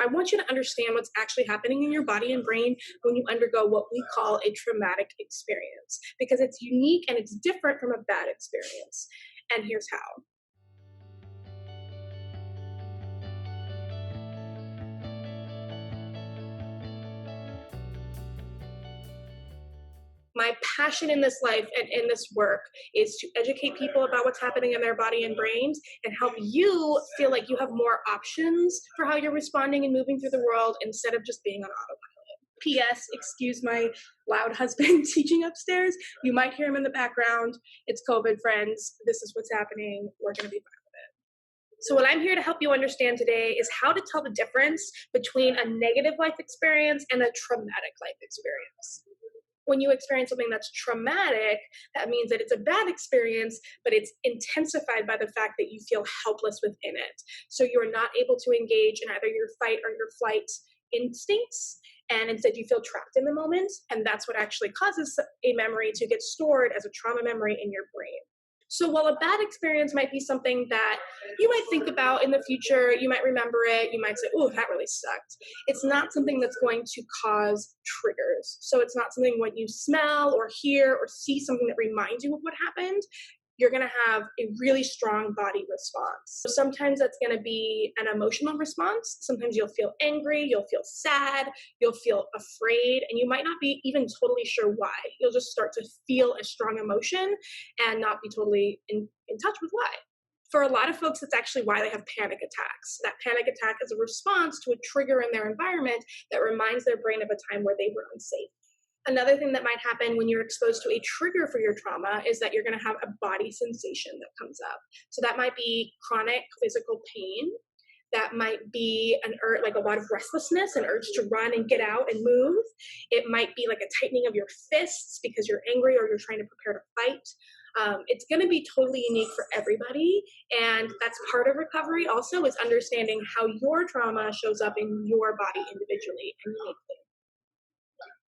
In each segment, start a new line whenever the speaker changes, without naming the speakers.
I want you to understand what's actually happening in your body and brain when you undergo what we call a traumatic experience, because it's unique and it's different from a bad experience. And here's how. My passion in this life and in this work is to educate people about what's happening in their body and brains and help you feel like you have more options for how you're responding and moving through the world instead of just being on autopilot. P.S. Excuse my loud husband teaching upstairs. You might hear him in the background. It's COVID, friends. This is what's happening. We're going to be fine with it. So what I'm here to help you understand today is how to tell the difference between a negative life experience and a traumatic life experience. When you experience something that's traumatic, that means that it's a bad experience, but it's intensified by the fact that you feel helpless within it. So you're not able to engage in either your fight or your flight instincts, and instead you feel trapped in the moment, and that's what actually causes a memory to get stored as a trauma memory in your brain. So while a bad experience might be something that you might think about in the future, you might remember it, you might say, oh, that really sucked. It's not something that's going to cause triggers. So it's not something when you smell or hear or see something that reminds you of what happened, you're going to have a really strong body response. So sometimes that's going to be an emotional response. Sometimes you'll feel angry, you'll feel sad, you'll feel afraid, and you might not be even totally sure why. You'll just start to feel a strong emotion and not be totally in touch with why. For a lot of folks, that's actually why they have panic attacks. That panic attack is a response to a trigger in their environment that reminds their brain of a time where they were unsafe. Another thing that might happen when you're exposed to a trigger for your trauma is that you're going to have a body sensation that comes up. So that might be chronic physical pain. That might be like a lot of restlessness, an urge to run and get out and move. It might be like a tightening of your fists because you're angry or you're trying to prepare to fight. It's going to be totally unique for everybody. And that's part of recovery also, is understanding how your trauma shows up in your body individually and uniquely.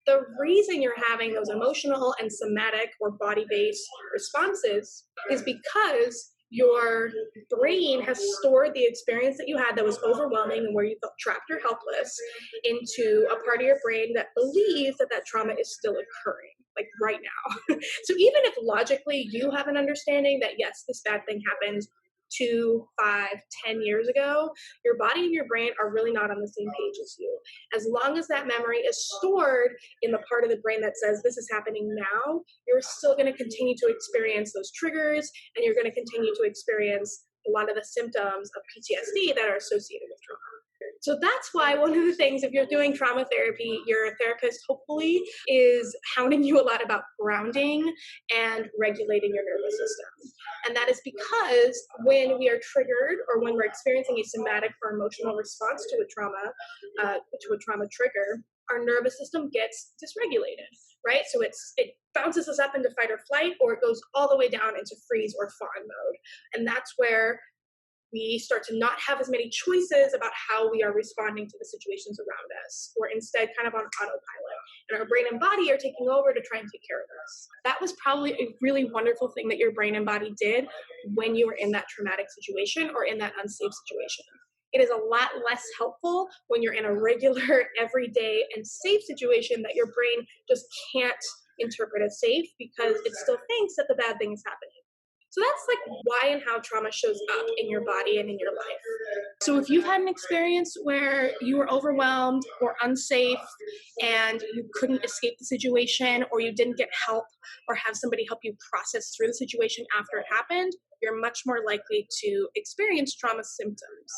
The reason you're having those emotional and somatic or body-based responses is because your brain has stored the experience that you had that was overwhelming and where you felt trapped or helpless into a part of your brain that believes that that trauma is still occurring, like right now. So even if logically you have an understanding that, yes, this bad thing happened 2, 5, 10 years ago, your body and your brain are really not on the same page as you. As long as that memory is stored in the part of the brain that says this is happening now, you're still going to continue to experience those triggers, and you're going to continue to experience a lot of the symptoms of PTSD that are associated with trauma. So that's why one of the things, if you're doing trauma therapy, your therapist hopefully is hounding you a lot about grounding and regulating your nervous system. And that is because when we are triggered or when we're experiencing a somatic or emotional response to a trauma trigger, our nervous system gets dysregulated, right? So it bounces us up into fight or flight, or it goes all the way down into freeze or fawn mode. And that's where we start to not have as many choices about how we are responding to the situations around us. We're instead kind of on autopilot, and our brain and body are taking over to try and take care of us. That was probably a really wonderful thing that your brain and body did when you were in that traumatic situation or in that unsafe situation. It is a lot less helpful when you're in a regular, everyday, and safe situation that your brain just can't interpret as safe because it still thinks that the bad thing is happening. So that's like why and how trauma shows up in your body and in your life. So if you've had an experience where you were overwhelmed or unsafe and you couldn't escape the situation, or you didn't get help or have somebody help you process through the situation after it happened, you're much more likely to experience trauma symptoms.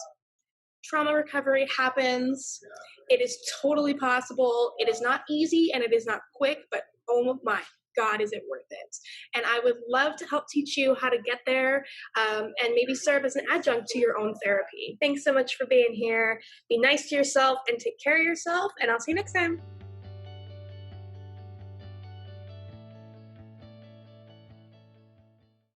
Trauma recovery happens. It is totally possible. It is not easy and it is not quick, but oh my God, is it worth it? And I would love to help teach you how to get there and maybe serve as an adjunct to your own therapy. Thanks so much for being here. Be nice to yourself and take care of yourself, and I'll see you next time.